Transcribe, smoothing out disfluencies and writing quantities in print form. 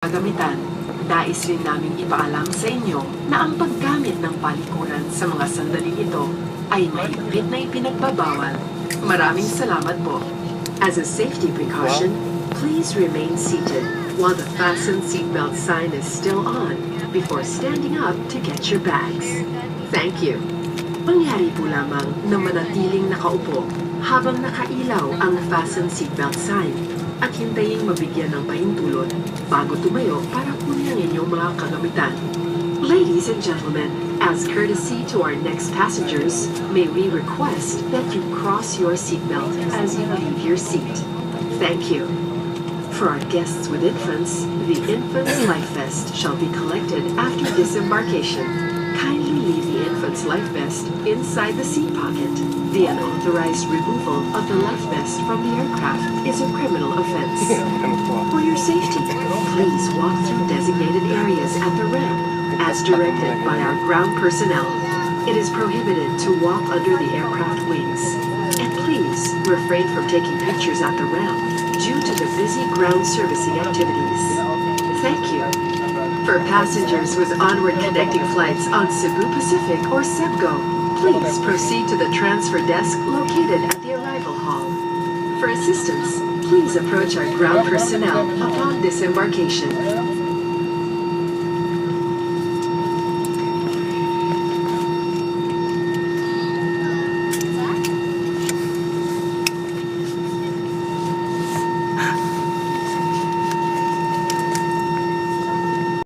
kagamitan. Nais rin naming ipaalam sa inyo na ang paggamit ng palikuran sa mga sandaling ito ay mahigpit na ipinagbabawal. Maraming salamat po. As a safety precaution, please remain seated while the fasten seatbelt sign is still on before standing up to get your bags. Thank you. Mangyari po lamang na manatiling nakaupo habang nakailaw ang fasten seatbelt sign at hintaying mabigyan ng pahintulot bago tumayo para kunin ang inyong mga kagamitan. Ladies and gentlemen, as courtesy to our next passengers, may we request that you cross your seatbelt as you leave your seat. Thank you. For our guests with infants, the infant's life vest shall be collected after disembarkation. Kindly leave the infant's life vest inside the seat pocket. The unauthorized removal of the life vest from the aircraft is a criminal offense. For your safety, please walk through designated areas at the ramp as directed by our ground personnel. It is prohibited to walk under the aircraft wings. And please refrain from taking pictures at the ramp due to the busy ground servicing activities. Thank you. For passengers with onward connecting flights on CEBU PACIFIC or CEBGO, please proceed to the transfer desk located at the arrival hall. For assistance, please approach our ground personnel upon disembarkation.